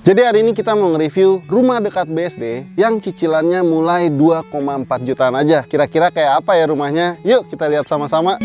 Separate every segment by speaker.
Speaker 1: Jadi hari ini kita mau nge-review rumah dekat BSD yang cicilannya mulai 2,4 jutaan aja. Kira-kira kayak apa ya rumahnya? Yuk kita lihat sama-sama.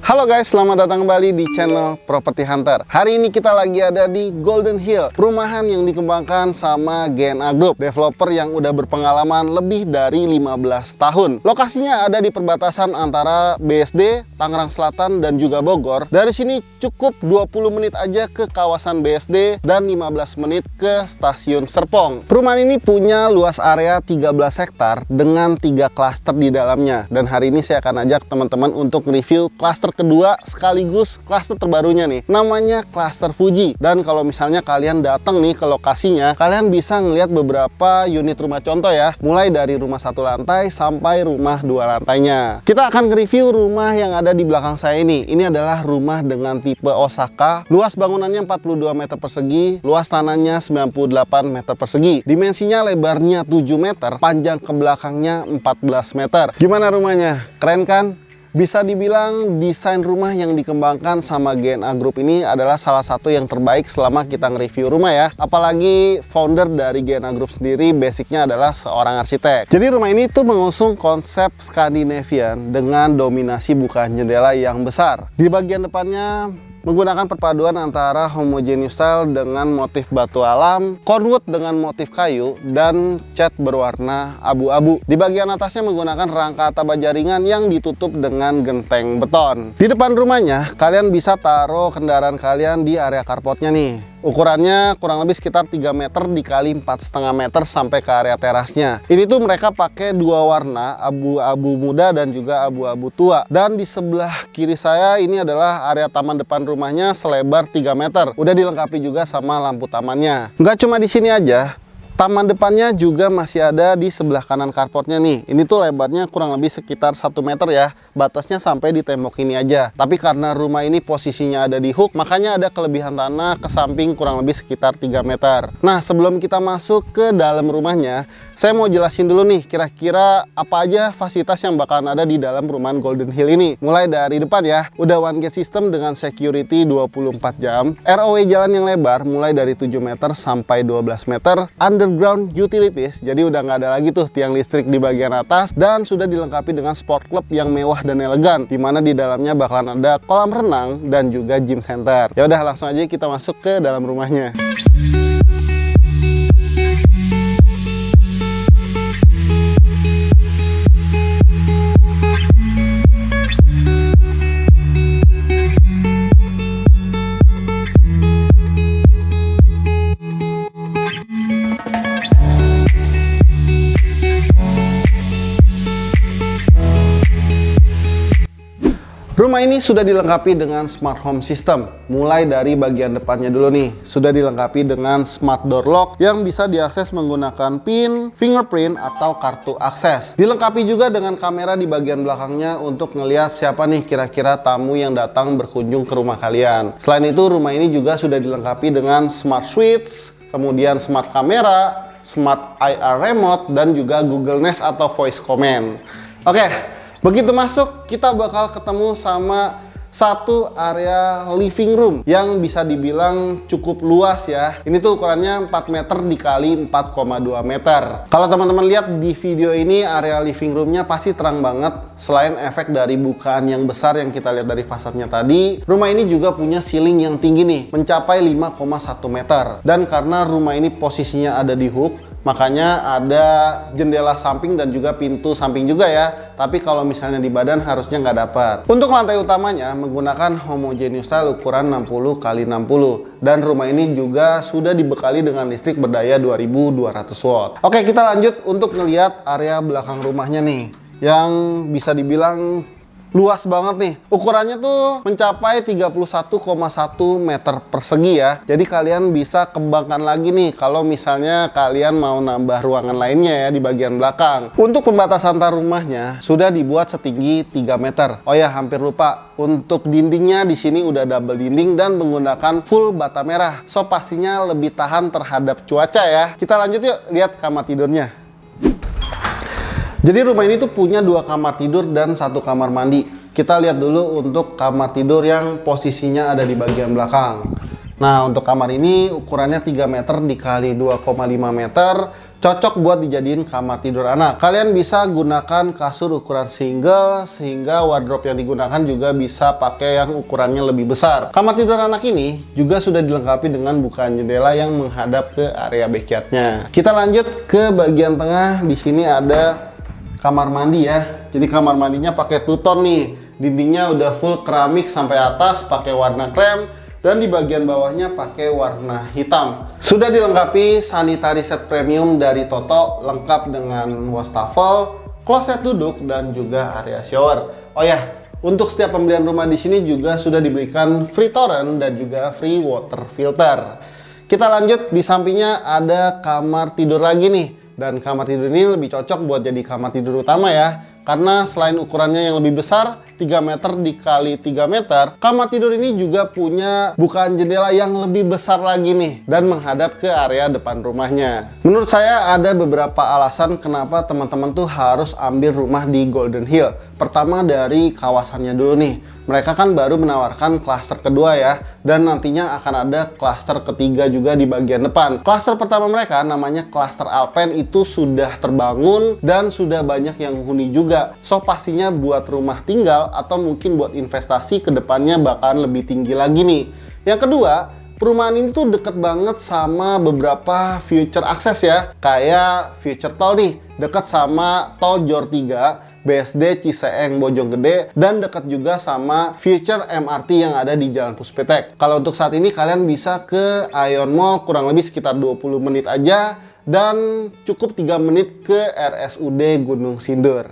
Speaker 1: Halo guys, selamat datang kembali di channel Property Hunter. Hari ini kita lagi ada di Golden Hill, perumahan yang dikembangkan sama GNA Group, developer yang udah berpengalaman lebih dari 15 tahun. Lokasinya ada di perbatasan antara BSD, Tangerang Selatan, dan juga Bogor. Dari sini cukup 20 menit aja ke kawasan BSD dan 15 menit ke stasiun Serpong. Perumahan ini punya luas area 13 hektar dengan 3 klaster di dalamnya. Dan hari ini saya akan ajak teman-teman untuk review klaster kedua sekaligus klaster terbarunya nih, namanya klaster Fuji. Dan kalau misalnya kalian datang nih ke lokasinya, kalian bisa ngelihat beberapa unit rumah contoh ya, mulai dari rumah 1 lantai sampai rumah 2 lantainya. Kita akan review rumah yang ada di belakang saya ini. Ini adalah rumah dengan tipe Osaka. Luas bangunannya 42 meter persegi, luas tanahnya 98 meter persegi. Dimensinya lebarnya 7 meter, panjang ke belakangnya 14 meter. Gimana rumahnya? Keren kan? Bisa dibilang desain rumah yang dikembangkan sama GNA Group ini adalah salah satu yang terbaik selama kita nge-review rumah ya. Apalagi founder dari GNA Group sendiri basicnya adalah seorang arsitek. Jadi rumah ini tuh mengusung konsep Scandinavian dengan dominasi bukaan jendela yang besar. Di bagian depannya menggunakan perpaduan antara homogeneous style dengan motif batu alam, conwood dengan motif kayu, dan cat berwarna abu-abu. Di bagian atasnya menggunakan rangka atap baja ringan yang ditutup dengan genteng beton. Di depan rumahnya, kalian bisa taruh kendaraan kalian di area carportnya nih. Ukurannya kurang lebih sekitar 3 meter dikali 4,5 meter sampai ke area terasnya. Ini tuh mereka pakai 2 warna, abu-abu muda dan juga abu-abu tua. Dan di sebelah kiri saya ini adalah area taman depan rumahnya selebar 3 meter. Udah dilengkapi juga sama lampu tamannya. Nggak cuma di sini aja. Taman depannya juga masih ada di sebelah kanan carportnya nih. Ini tuh lebarnya kurang lebih sekitar 1 meter ya. Batasnya sampai di tembok ini aja. Tapi karena rumah ini posisinya ada di hook, makanya ada kelebihan tanah ke samping kurang lebih sekitar 3 meter. Nah, sebelum kita masuk ke dalam rumahnya, saya mau jelasin dulu nih kira-kira apa aja fasilitas yang bakalan ada di dalam perumahan Golden Hill ini. Mulai dari depan ya, udah one gate system dengan security 24 jam. ROW jalan yang lebar mulai dari 7 meter sampai 12 meter. Underground utilities, jadi udah nggak ada lagi tuh tiang listrik di bagian atas, dan sudah dilengkapi dengan sport club yang mewah dan elegan, dimana di dalamnya bakalan ada kolam renang dan juga gym center. Ya udah langsung aja kita masuk ke dalam rumahnya. Rumah ini sudah dilengkapi dengan smart home system. Mulai dari bagian depannya dulu nih, sudah dilengkapi dengan smart door lock yang bisa diakses menggunakan PIN, fingerprint, atau kartu akses. Dilengkapi juga dengan kamera di bagian belakangnya untuk ngelihat siapa nih kira-kira tamu yang datang berkunjung ke rumah kalian. Selain itu, rumah ini juga sudah dilengkapi dengan smart switch, kemudian smart kamera, smart IR remote, dan juga Google Nest atau voice command. Oke. Begitu masuk, kita bakal ketemu sama satu area living room yang bisa dibilang cukup luas ya. Ini tuh ukurannya 4 meter dikali 4,2 meter. Kalau teman-teman lihat di video ini, area living roomnya pasti terang banget. Selain efek dari bukaan yang besar yang kita lihat dari fasadnya tadi, rumah ini juga punya ceiling yang tinggi nih, mencapai 5,1 meter. Dan karena rumah ini posisinya ada di hook, makanya ada jendela samping dan juga pintu samping juga ya. Tapi kalau misalnya di badan harusnya nggak dapat. Untuk lantai utamanya menggunakan homogeneous style ukuran 60 x 60. Dan rumah ini juga sudah dibekali dengan listrik berdaya 2200 watt. Oke, kita lanjut untuk ngelihat area belakang rumahnya nih, yang bisa dibilang luas banget nih. Ukurannya tuh mencapai 31,1 meter persegi ya. Jadi kalian bisa kembangkan lagi nih kalau misalnya kalian mau nambah ruangan lainnya ya di bagian belakang. Untuk pembatasan antar rumahnya sudah dibuat setinggi 3 meter. Oh ya, hampir lupa. Untuk dindingnya di sini udah double dinding dan menggunakan full bata merah. So pastinya lebih tahan terhadap cuaca ya. Kita lanjut yuk lihat kamar tidurnya. Jadi rumah ini tuh punya 2 kamar tidur dan 1 kamar mandi. Kita lihat dulu untuk kamar tidur yang posisinya ada di bagian belakang. Nah, untuk kamar ini ukurannya 3 meter dikali 2,5 meter, cocok buat dijadiin kamar tidur anak. Kalian bisa gunakan kasur ukuran single, sehingga wardrobe yang digunakan juga bisa pakai yang ukurannya lebih besar. Kamar tidur anak ini juga sudah dilengkapi dengan bukaan jendela yang menghadap ke area backyardnya. Kita lanjut ke bagian tengah. Di sini ada kamar mandi ya. Jadi kamar mandinya pakai two-tone nih. Dindingnya udah full keramik sampai atas, pakai warna krem. Dan di bagian bawahnya pakai warna hitam. Sudah dilengkapi sanitary set premium dari Toto, lengkap dengan wastafel, kloset duduk, dan juga area shower. Oh ya, untuk setiap pembelian rumah di sini juga sudah diberikan free torrent dan juga free water filter. Kita lanjut, di sampingnya ada kamar tidur lagi nih. Dan kamar tidur ini lebih cocok buat jadi kamar tidur utama ya. Karena selain ukurannya yang lebih besar, 3 meter dikali 3 meter, kamar tidur ini juga punya bukaan jendela yang lebih besar lagi nih, dan menghadap ke area depan rumahnya. Menurut saya ada beberapa alasan kenapa teman-teman tuh harus ambil rumah di Golden Hill. Pertama dari kawasannya dulu nih. Mereka kan baru menawarkan klaster kedua ya, dan nantinya akan ada klaster ketiga juga di bagian depan. Klaster pertama mereka namanya klaster Alpen itu sudah terbangun dan sudah banyak yang menghuni juga. So pastinya buat rumah tinggal atau mungkin buat investasi ke depannya bakalan lebih tinggi lagi nih. Yang kedua, perumahan ini tuh deket banget sama beberapa future akses ya, kayak future tol nih, deket sama tol Jor 3, BSD Ciseeng Bojonggede, dan dekat juga sama future MRT yang ada di Jalan Puspetek. Kalau untuk saat ini kalian bisa ke Ion Mall kurang lebih sekitar 20 menit aja, dan cukup 3 menit ke RSUD Gunung Sindur.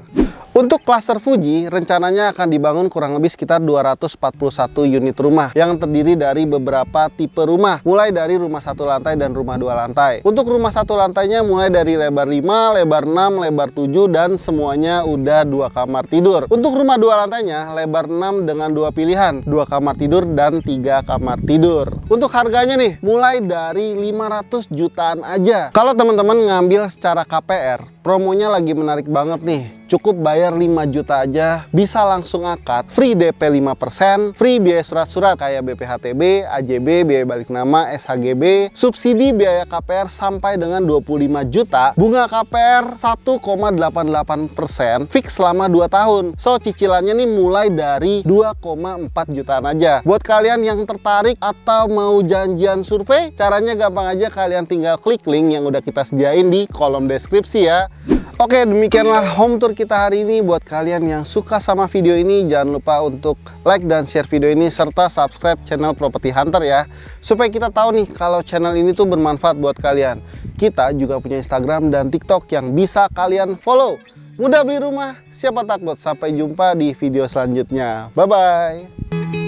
Speaker 1: Untuk klaster Fuji, rencananya akan dibangun kurang lebih sekitar 241 unit rumah yang terdiri dari beberapa tipe rumah, mulai dari rumah 1 lantai dan rumah 2 lantai. Untuk rumah 1 lantainya mulai dari lebar 5, lebar 6, lebar 7, dan semuanya udah 2 kamar tidur. Untuk rumah 2 lantainya lebar 6 dengan 2 pilihan, 2 kamar tidur dan 3 kamar tidur. Untuk harganya nih, mulai dari 500 jutaan aja. Kalau teman-teman ngambil secara KPR, promonya lagi menarik banget nih. Cukup bayar 5 juta aja, bisa langsung akad, free DP 5%, free biaya surat-surat kayak BPHTB, AJB, biaya balik nama, SHGB, subsidi biaya KPR sampai dengan 25 juta, bunga KPR 1,88%, fix selama 2 tahun. So, cicilannya nih mulai dari 2,4 jutaan aja. Buat kalian yang tertarik atau mau janjian survei, caranya gampang aja, kalian tinggal klik link yang udah kita sediain di kolom deskripsi ya. Oke, demikianlah home tour kita hari ini. Buat kalian yang suka sama video ini, jangan lupa untuk like dan share video ini, serta subscribe channel Property Hunter ya, supaya kita tahu nih kalau channel ini tuh bermanfaat buat kalian. Kita juga punya Instagram dan TikTok yang bisa kalian follow. Mudah beli rumah, siapa takut. Sampai jumpa di video selanjutnya. Bye-bye.